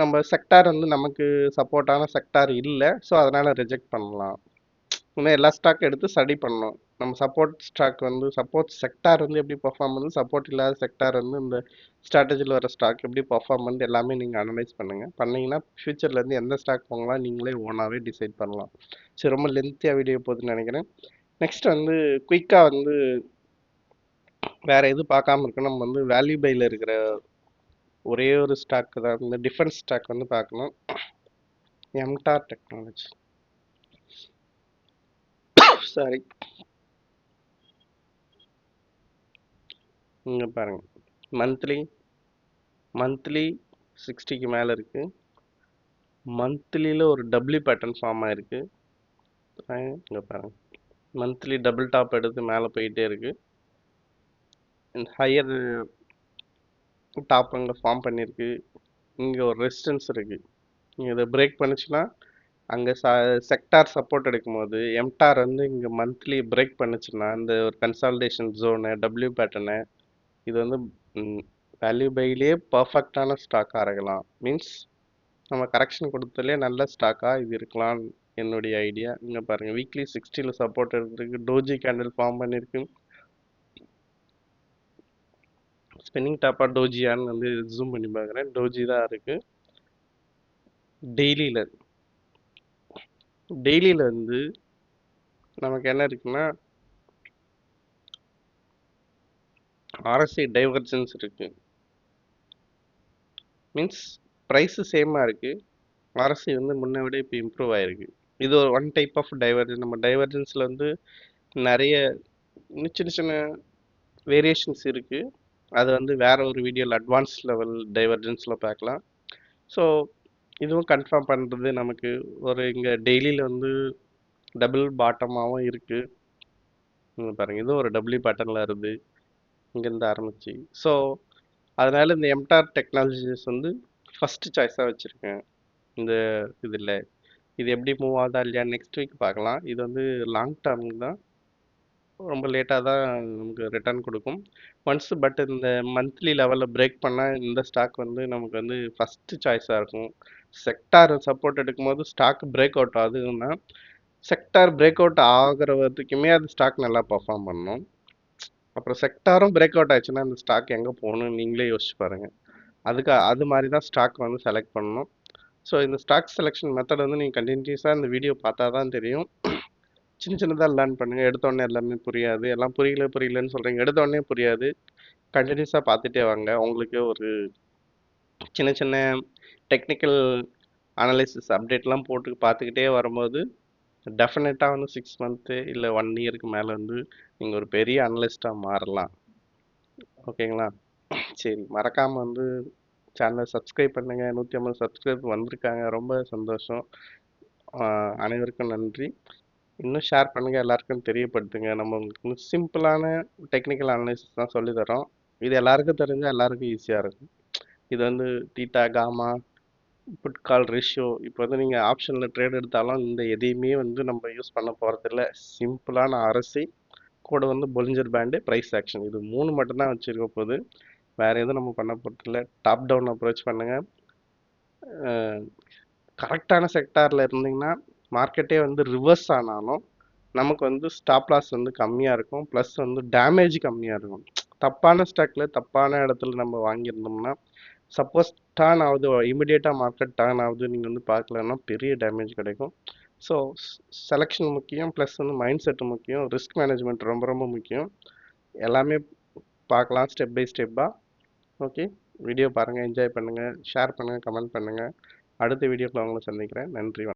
நம்ம செக்டார் வந்து நமக்கு சப்போர்ட்டான செக்டார் இல்லை, ஸோ அதனால் ரிஜெக்ட் பண்ணலாம். இன்னும் எல்லா ஸ்டாக் எடுத்து ஸ்டடி பண்ணணும். நம்ம சப்போர்ட் ஸ்டாக் வந்து சப்போர்ட் செக்டார் வந்து எப்படி பர்ஃபார்ம் பண்ணுது, சப்போர்ட் இல்லாத செக்டார் வந்து இந்த ஸ்ட்ராட்டஜியில் வர ஸ்டாக் எப்படி பர்ஃபார்ம் பண்ணுது எல்லாமே நீங்கள் அனலைஸ் பண்ணுங்கள். பண்ணிங்கன்னா ஃப்யூச்சர்லேருந்து எந்த ஸ்டாக் போகலாம் நீங்களே ஓனாகவே டிசைட் பண்ணலாம். சரி, ரொம்ப லென்த்தியாக வீடியோ போகுதுன்னு நினைக்கிறேன். நெக்ஸ்ட் வந்து குயிக்காக வந்து வேறு எது பார்க்காம இருக்கு, நம்ம வந்து வேல்யூ பையில் இருக்கிற ஒரே ஒரு ஸ்டாக் தான், இந்த டிஃபென்ஸ் ஸ்டாக் வந்து பார்க்கணும். எம்டார் டெக்னாலஜி, சாரி, இங்கே பாருங்கள். மந்த்லி 60க்கு மேலே இருக்குது. மந்த்லியில் ஒரு டபுள்யூ பேட்டர்ன் ஃபார்ம் ஆயிருக்கு. இங்கே பாருங்கள், மந்த்லி டபுள் டாப் எடுத்து மேலே போயிட்டே இருக்கு. ஹையர் டாப் அங்கே ஃபார்ம் பண்ணியிருக்கு. இங்கே ஒரு ரெசிஸ்டன்ஸ் இருக்குது. நீங்கள் இதை பிரேக் பண்ணுச்சுன்னா அங்கே செக்டார் சப்போர்ட் எடுக்கும்போது எம்டார் வந்து இங்கே மந்த்லி பிரேக் பண்ணுச்சுன்னா இந்த ஒரு கன்சால்டேஷன் ஜோனு டபிள்யூ பேட்டர்னு இது வந்து வேல்யூ பையிலே பர்ஃபெக்டான ஸ்டாக்காக இருக்கலாம். மீன்ஸ் நம்ம கரெக்ஷன் கொடுத்ததுலேயே நல்ல ஸ்டாக்காக இது இருக்கலாம் என்னுடைய ஐடியா. இங்கே பாருங்கள், வீக்லி 60ல் சப்போர்ட் எடுத்துருக்கு. டோஜி கேண்டில் ஃபார்ம் பண்ணியிருக்கு. ஸ்பின்னிங் டாப்பாக டோஜியான்னு வந்து ஜூம் பண்ணி பார்க்குறேன். டோஜி தான் இருக்குது. டெய்லியில் வந்து நமக்கு என்ன இருக்குன்னா ஆர்எஸ்ஐ டைவர்ஜன்ஸ் இருக்குது. மீன்ஸ் ப்ரைஸு சேமாக இருக்குது, ஆர்எஸ்ஐ வந்து முன்னை விட இப்போ இம்ப்ரூவ் ஆகிருக்கு. இது ஒரு ஒன் டைப் ஆஃப் டைவர்ஜன். நம்ம டைவர்ஜன்ஸில் வந்து நிறைய சின்ன சின்ன வேரியேஷன்ஸ் இருக்குது. அது வந்து வேற ஒரு வீடியோவில் அட்வான்ஸ் லெவல் டைவர்ஜன்ஸில் பார்க்கலாம். ஸோ இதுவும் கன்ஃபார்ம் பண்ணுறது நமக்கு ஒரு இங்கே டெய்லியில் வந்து டபுள் பாட்டமாகவும் இருக்குது. இங்கே பாருங்கள், இதுவும் ஒரு டபுள்யூ பேட்டர்னில் இருக்குது இங்கேருந்து ஆரம்பிச்சு. ஸோ அதனால் இந்த எம்டார் டெக்னாலஜிஸ் வந்து ஃபஸ்ட்டு சாய்ஸாக வச்சுருக்கேன் இந்த இதில். இது எப்படி மூவ் ஆகுதா இல்லையா நெக்ஸ்ட் வீக் பார்க்கலாம். இது வந்து லாங் டேர்ம் தான், ரொம்ப லேட்டாக தான் நமக்கு ரிட்டர்ன் கொடுக்கும் ஒன்ஸ். பட் இந்த மந்த்லி லெவலில் பிரேக் பண்ணால் இந்த ஸ்டாக் வந்து நமக்கு வந்து ஃபஸ்ட்டு சாய்ஸாக இருக்கும். செக்டார் சப்போர்ட் எடுக்கும்போது ஸ்டாக் பிரேக் அவுட் ஆகுதுன்னா செக்டார் பிரேக் அவுட் ஆகிற வரைக்குமே அது ஸ்டாக் நல்லா பர்ஃபார்ம் பண்ணணும். அப்புறம் செக்டாரும் பிரேக் அவுட் ஆச்சுன்னா இந்த ஸ்டாக் எங்கே போகணும்னு நீங்களே யோசிச்சு பாருங்கள். அது மாதிரி தான் ஸ்டாக் வந்து செலக்ட் பண்ணணும். ஸோ இந்த ஸ்டாக் செலெக்ஷன் மெத்தட் வந்து நீங்கள் கண்டினியூஸாக இந்த வீடியோ பார்த்தா தான் தெரியும். சின்ன சின்னதாக லேர்ன் பண்ணுங்கள். எடுத்தோடனே எல்லாமே புரியாது. எல்லாம் புரியலன்னு சொல்கிறீங்க, எடுத்தோடனே புரியாது. கண்டினியூஸாக பார்த்துட்டே வாங்க. உங்களுக்கு ஒரு சின்ன சின்ன டெக்னிக்கல் அனலைசிஸ் அப்டேட்லாம் போட்டு பார்த்துக்கிட்டே வரும்போது டெஃபினட்டாக வந்து 6 மந்த்து இல்லை 1 இயருக்கு மேலே வந்து நீங்கள் ஒரு பெரிய அனலிஸ்ட்டாக மாறலாம். ஓகேங்களா? சரி, மறக்காமல் வந்து சேனலை சப்ஸ்கிரைப் பண்ணுங்கள். 150 சப்ஸ்கிரைப் வந்திருக்காங்க, ரொம்ப சந்தோஷம். அனைவருக்கும் நன்றி. இன்னும் ஷேர் பண்ணுங்கள், எல்லாருக்கும் தெரியப்படுத்துங்க. நம்ம உங்களுக்கு சிம்பிளான டெக்னிக்கல் அனலைசிஸ் தான் சொல்லித்தரோம். இது எல்லாருக்கும் தெரிஞ்சால் எல்லாருக்கும் ஈஸியாக இருக்கும். இது வந்து theta, gamma, put call ratio, இப்போ வந்து நீங்கள் ஆப்ஷனில் ட்ரேட் எடுத்தாலும் இந்த எதையுமே வந்து நம்ம யூஸ் பண்ண போகிறதில்ல. சிம்பிளான ஆர்எஸ்ஐ கூட வந்து பொலிஞ்சர் பேண்டு, ப்ரைஸ் ஆக்ஷன், இது 3 மட்டும்தான் வச்சுருக்க போகுது. வேறு எதுவும் நம்ம பண்ண போகிறதில்ல. டாப் டவுன் அப்ரோச் பண்ணுங்கள். கரெக்டான செக்டாரில் இருந்தீங்கன்னா மார்க்கெட்டே வந்து ரிவர்ஸ் ஆனாலும் நமக்கு வந்து ஸ்டாப் லாஸ் வந்து கம்மியாக இருக்கும், ப்ளஸ் வந்து டேமேஜ் கம்மியாக இருக்கும். தப்பான ஸ்டாக்கில் தப்பான இடத்துல நம்ம வாங்கியிருந்தோம்னா சப்போஸ் டர்ன் ஆகுது, இமிடியேட்டாக மார்க்கெட் டர்ன் ஆகுது, நீங்கள் வந்து பார்க்கலன்னா பெரிய டேமேஜ் கிடைக்கும். ஸோ செலெக்ஷன் முக்கியம், ப்ளஸ் வந்து மைண்ட் செட்டு முக்கியம், ரிஸ்க் மேனேஜ்மெண்ட் ரொம்ப ரொம்ப முக்கியம். எல்லாமே பார்க்கலாம் ஸ்டெப் பை ஸ்டெப்பாக. ஓகே, வீடியோ பாருங்கள், என்ஜாய் பண்ணுங்கள், ஷேர் பண்ணுங்கள், கமெண்ட் பண்ணுங்கள். அடுத்த வீடியோவில் உங்களை சந்திக்கிறேன். நன்றி.